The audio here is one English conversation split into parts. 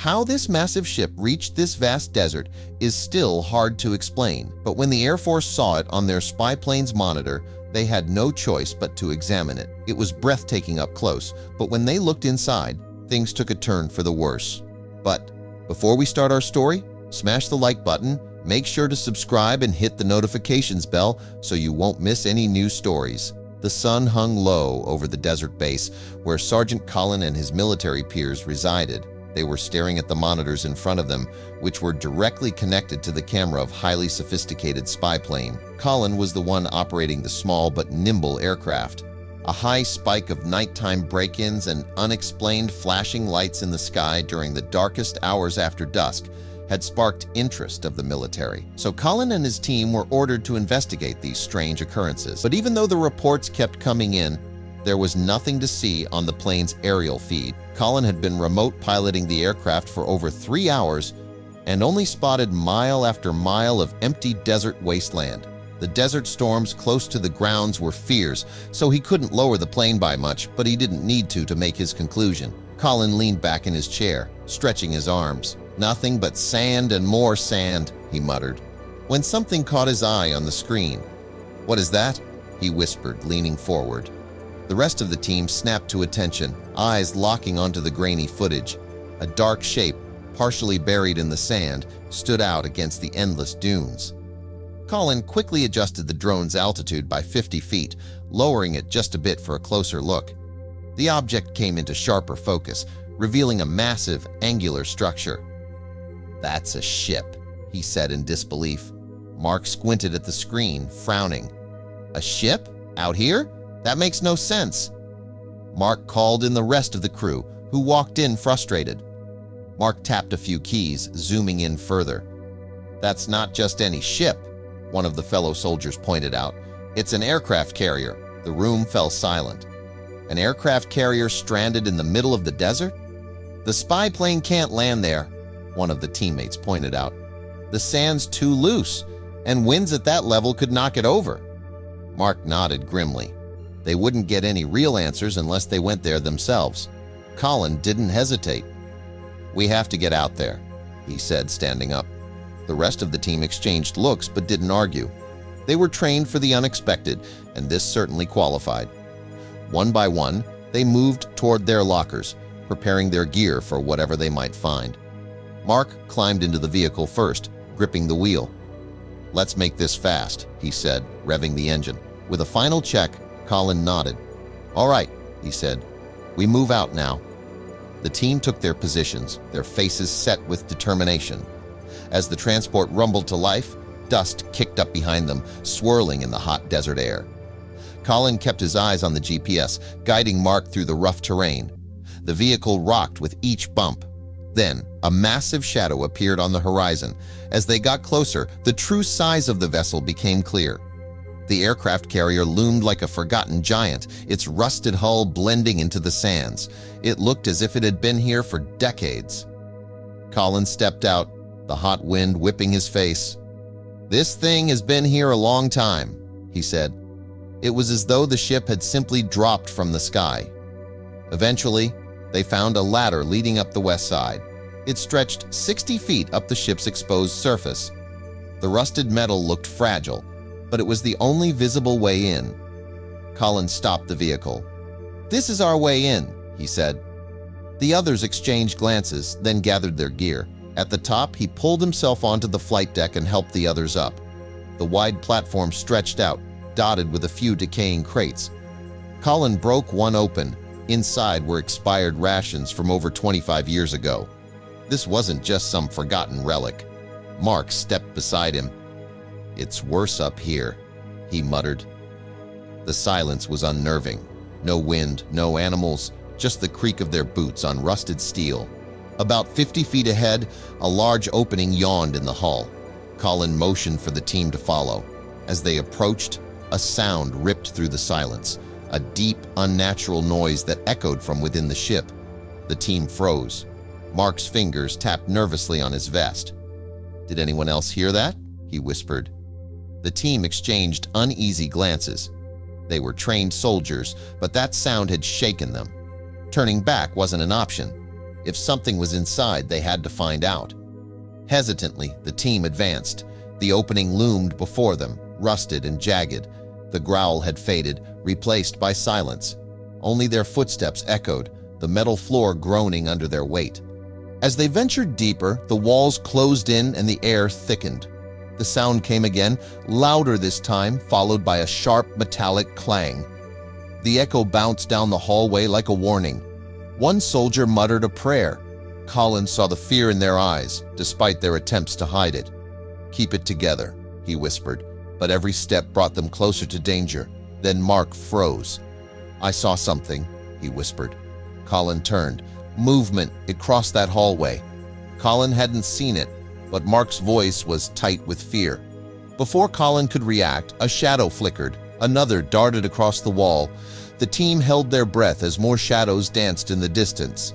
How this massive ship reached this vast desert is still hard to explain, but when the Air Force saw it on their spy plane's monitor, they had no choice but to examine it. It was breathtaking up close, but when they looked inside, things took a turn for the worse. But before we start our story, smash the like button, make sure to subscribe and hit the notifications bell so you won't miss any new stories. The sun hung low over the desert base where Sergeant Colin and his military peers resided. They were staring at the monitors in front of them, which were directly connected to the camera of highly sophisticated spy plane. Colin was the one operating the small but nimble aircraft. A high spike of nighttime break-ins and unexplained flashing lights in the sky during the darkest hours after dusk had sparked interest of the military. So Colin and his team were ordered to investigate these strange occurrences. But even though the reports kept coming in, there was nothing to see on the plane's aerial feed. Colin had been remote piloting the aircraft for over 3 hours and only spotted mile after mile of empty desert wasteland. The desert storms close to the grounds were fierce, so he couldn't lower the plane by much, but he didn't need to make his conclusion. Colin leaned back in his chair, stretching his arms. "Nothing but sand and more sand," he muttered, when something caught his eye on the screen. "What is that?" he whispered, leaning forward. The rest of the team snapped to attention, eyes locking onto the grainy footage. A dark shape, partially buried in the sand, stood out against the endless dunes. Colin quickly adjusted the drone's altitude by 50 feet, lowering it just a bit for a closer look. The object came into sharper focus, revealing a massive, angular structure. "That's a ship," he said in disbelief. Mark squinted at the screen, frowning. "A ship? Out here? That makes no sense." Mark called in the rest of the crew, who walked in frustrated. Mark tapped a few keys, zooming in further. "That's not just any ship," one of the fellow soldiers pointed out. "It's an aircraft carrier." The room fell silent. An aircraft carrier stranded in the middle of the desert? "The spy plane can't land there," one of the teammates pointed out. "The sand's too loose, and winds at that level could knock it over." Mark nodded grimly. They wouldn't get any real answers unless they went there themselves. Colin didn't hesitate. "We have to get out there," he said, standing up. The rest of the team exchanged looks but didn't argue. They were trained for the unexpected, and this certainly qualified. One by one, they moved toward their lockers, preparing their gear for whatever they might find. Mark climbed into the vehicle first, gripping the wheel. "Let's make this fast," he said, revving the engine. With a final check, Colin nodded. "All right," he said. "We move out now." The team took their positions, their faces set with determination. As the transport rumbled to life, dust kicked up behind them, swirling in the hot desert air. Colin kept his eyes on the GPS, guiding Mark through the rough terrain. The vehicle rocked with each bump. Then, a massive shadow appeared on the horizon. As they got closer, the true size of the vessel became clear. The aircraft carrier loomed like a forgotten giant, its rusted hull blending into the sands. It looked as if it had been here for decades. Colin stepped out, the hot wind whipping his face. "This thing has been here a long time," he said. It was as though the ship had simply dropped from the sky. Eventually, they found a ladder leading up the west side. It stretched 60 feet up the ship's exposed surface. The rusted metal looked fragile, but it was the only visible way in. Colin stopped the vehicle. "This is our way in," he said. The others exchanged glances, then gathered their gear. At the top, he pulled himself onto the flight deck and helped the others up. The wide platform stretched out, dotted with a few decaying crates. Colin broke one open. Inside were expired rations from over 25 years ago. This wasn't just some forgotten relic. Mark stepped beside him. "It's worse up here," he muttered. The silence was unnerving. No wind, no animals, just the creak of their boots on rusted steel. About 50 feet ahead, a large opening yawned in the hull. Colin motioned for the team to follow. As they approached, a sound ripped through the silence, a deep, unnatural noise that echoed from within the ship. The team froze. Mark's fingers tapped nervously on his vest. "Did anyone else hear that?" he whispered. The team exchanged uneasy glances. They were trained soldiers, but that sound had shaken them. Turning back wasn't an option. If something was inside, they had to find out. Hesitantly, the team advanced. The opening loomed before them, rusted and jagged. The growl had faded, replaced by silence. Only their footsteps echoed, the metal floor groaning under their weight. As they ventured deeper, the walls closed in and the air thickened. The sound came again, louder this time, followed by a sharp metallic clang. The echo bounced down the hallway like a warning. One soldier muttered a prayer. Colin saw the fear in their eyes, despite their attempts to hide it. "Keep it together," he whispered, but every step brought them closer to danger. Then Mark froze. "I saw something," he whispered. Colin turned. Movement. It crossed that hallway. Colin hadn't seen it, but Mark's voice was tight with fear. Before Colin could react, a shadow flickered. Another darted across the wall. The team held their breath as more shadows danced in the distance.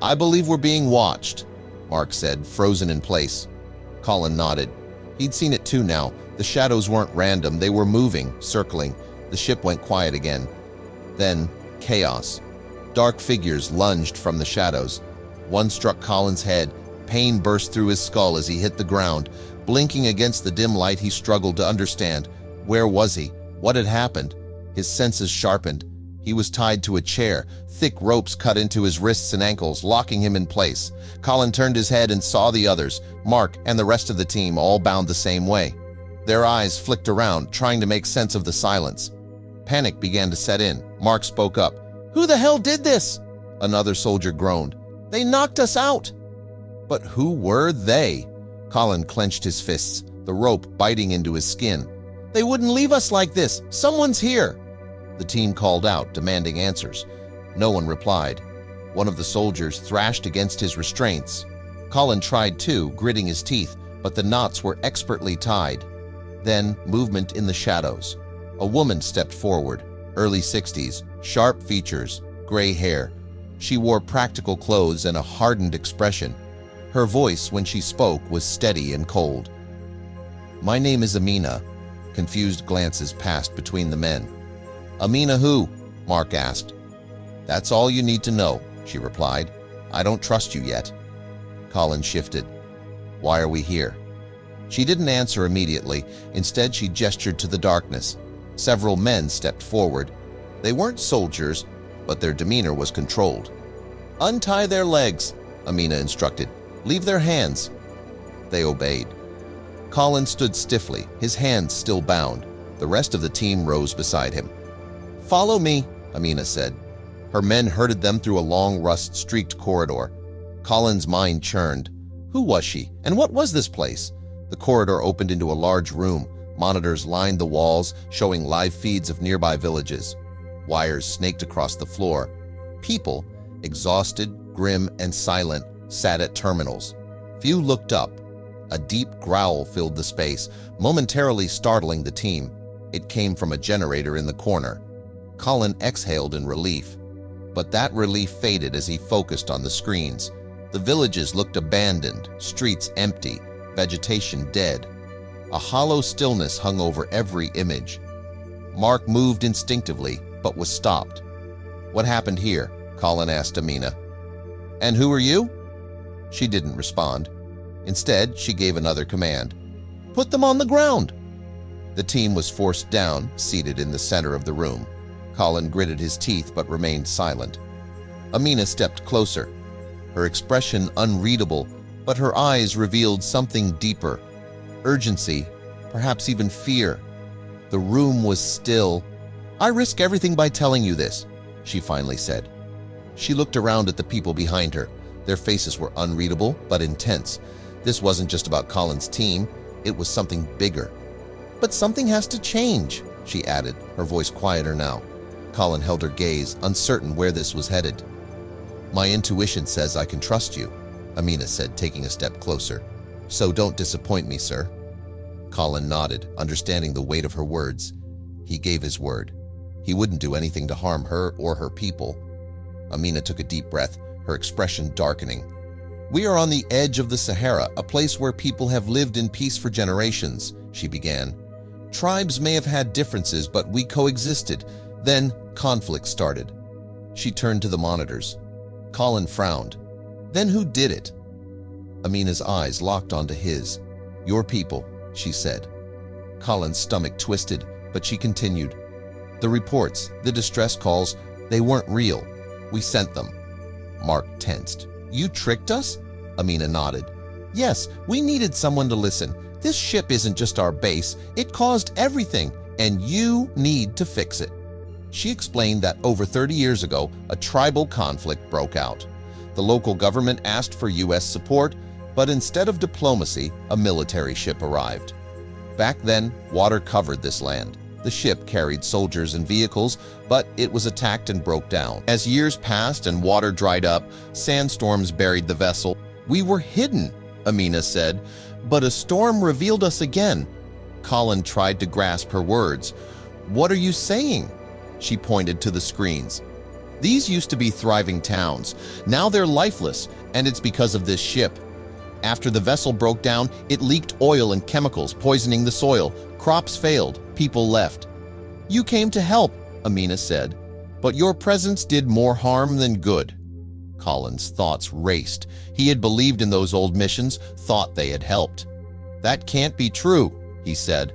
"I believe we're being watched," Mark said, frozen in place. Colin nodded. He'd seen it too now. The shadows weren't random. They were moving, circling. The ship went quiet again. Then, chaos. Dark figures lunged from the shadows. One struck Colin's head. Pain burst through his skull as he hit the ground. Blinking against the dim light, he struggled to understand. Where was he? What had happened? His senses sharpened. He was tied to a chair. Thick ropes cut into his wrists and ankles, locking him in place. Colin turned his head and saw the others, Mark and the rest of the team, all bound the same way. Their eyes flicked around, trying to make sense of the silence. Panic began to set in. Mark spoke up. "Who the hell did this?" Another soldier groaned. "They knocked us out." But who were they? Colin clenched his fists, the rope biting into his skin. "They wouldn't leave us like this. Someone's here." The team called out, demanding answers. No one replied. One of the soldiers thrashed against his restraints. Colin tried too, gritting his teeth, but the knots were expertly tied. Then, movement in the shadows. A woman stepped forward, early 60s, sharp features, gray hair. She wore practical clothes and a hardened expression. Her voice, when she spoke, was steady and cold. "My name is Amina." Confused glances passed between the men. "Amina who?" Mark asked. "That's all you need to know," she replied. "I don't trust you yet." Colin shifted. "Why are we here?" She didn't answer immediately. Instead, she gestured to the darkness. Several men stepped forward. They weren't soldiers, but their demeanor was controlled. "Untie their legs," Amina instructed. "Leave their hands." They obeyed. Colin stood stiffly, his hands still bound. The rest of the team rose beside him. "Follow me," Amina said. Her men herded them through a long, rust-streaked corridor. Colin's mind churned. Who was she, and what was this place? The corridor opened into a large room. Monitors lined the walls, showing live feeds of nearby villages. Wires snaked across the floor. People, exhausted, grim, and silent, sat at terminals. Few looked up. A deep growl filled the space, momentarily startling the team. It came from a generator in the corner. Colin exhaled in relief. But that relief faded as he focused on the screens. The villages looked abandoned, streets empty, vegetation dead. A hollow stillness hung over every image. Mark moved instinctively, but was stopped. "What happened here?" Colin asked Amina. "And who are you?" She didn't respond. Instead, she gave another command. "Put them on the ground." The team was forced down, seated in the center of the room. Colin gritted his teeth but remained silent. Amina stepped closer. Her expression unreadable, but her eyes revealed something deeper. Urgency, perhaps even fear. The room was still. "I risk everything by telling you this," she finally said. She looked around at the people behind her. Their faces were unreadable but intense. This wasn't just about Colin's team. It was something bigger. "But something has to change," she added, her voice quieter now. Colin held her gaze, uncertain where this was headed. "My intuition says I can trust you," Amina said, taking a step closer. "So don't disappoint me, sir." Colin nodded, understanding the weight of her words. He gave his word. He wouldn't do anything to harm her or her people. Amina took a deep breath, her expression darkening. "We are on the edge of the Sahara, a place where people have lived in peace for generations," she began. "Tribes may have had differences, but we coexisted. Then conflict started." She turned to the monitors. Colin frowned. Then who did it? Amina's eyes locked onto his. Your people, she said. Colin's stomach twisted, but she continued. The reports, the distress calls, they weren't real. We sent them. Mark tensed. You tricked us? Amina nodded. Yes, we needed someone to listen. This ship isn't just our base. It caused everything, and you need to fix it. She explained that over 30 years ago, a tribal conflict broke out. The local government asked for U.S. support, but instead of diplomacy, a military ship arrived. Back then, water covered this land. The ship carried soldiers and vehicles, but it was attacked and broke down. As years passed and water dried up, sandstorms buried the vessel. We were hidden, Amina said, but a storm revealed us again. Colin tried to grasp her words. What are you saying? She pointed to the screens. These used to be thriving towns. Now they're lifeless, and it's because of this ship. After the vessel broke down, it leaked oil and chemicals, poisoning the soil. Crops failed. People left. You came to help, Amina said, but your presence did more harm than good. Colin's thoughts raced. He had believed in those old missions, thought they had helped. That can't be true, he said.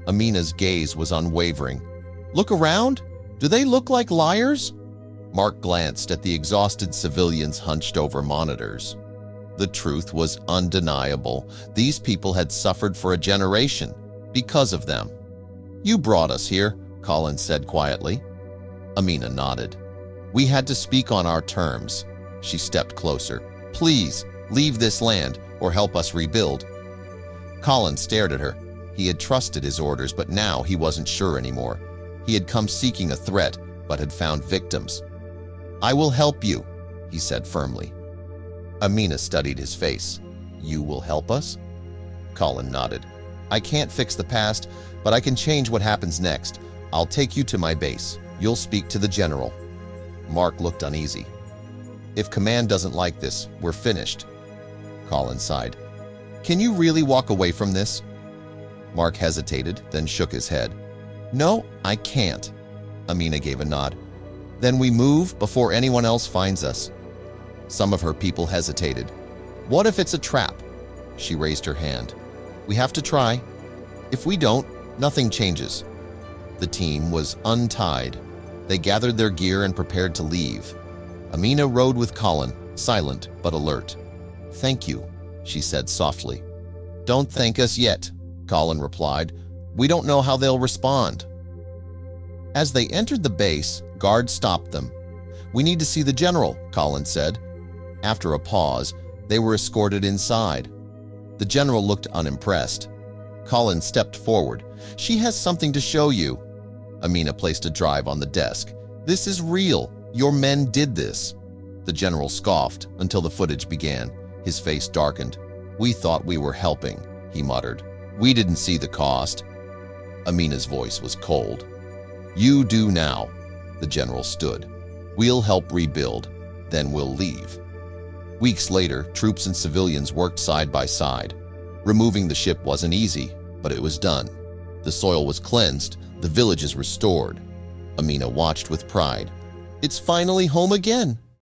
Amina's gaze was unwavering. Look around. Do they look like liars? Mark glanced at the exhausted civilians hunched over monitors. The truth was undeniable. These people had suffered for a generation because of them. You brought us here, Colin said quietly. Amina nodded. We had to speak on our terms. She stepped closer. Please, leave this land or help us rebuild. Colin stared at her. He had trusted his orders, but now he wasn't sure anymore. He had come seeking a threat, but had found victims. I will help you, he said firmly. Amina studied his face. You will help us? Colin nodded. I can't fix the past, but I can change what happens next. I'll take you to my base. You'll speak to the general. Mark looked uneasy. If command doesn't like this, we're finished. Colin sighed. Can you really walk away from this? Mark hesitated, then shook his head. No, I can't. Amina gave a nod. Then we move before anyone else finds us. Some of her people hesitated. What if it's a trap? She raised her hand. We have to try. If we don't, nothing changes. The team was untied. They gathered their gear and prepared to leave. Amina rode with Colin, silent but alert. Thank you, she said softly. Don't thank us yet, Colin replied. We don't know how they'll respond. As they entered the base, guards stopped them. We need to see the general, Colin said. After a pause, they were escorted inside. The general looked unimpressed. Colin stepped forward. She has something to show you. Amina placed a drive on the desk. This is real. Your men did this. The general scoffed until the footage began. His face darkened. We thought we were helping, he muttered. We didn't see the cost. Amina's voice was cold. You do now. The general stood. We'll help rebuild, then we'll leave. Weeks later, troops and civilians worked side by side. Removing the ship wasn't easy, but it was done. The soil was cleansed, the villages restored. Amina watched with pride. It's finally home again.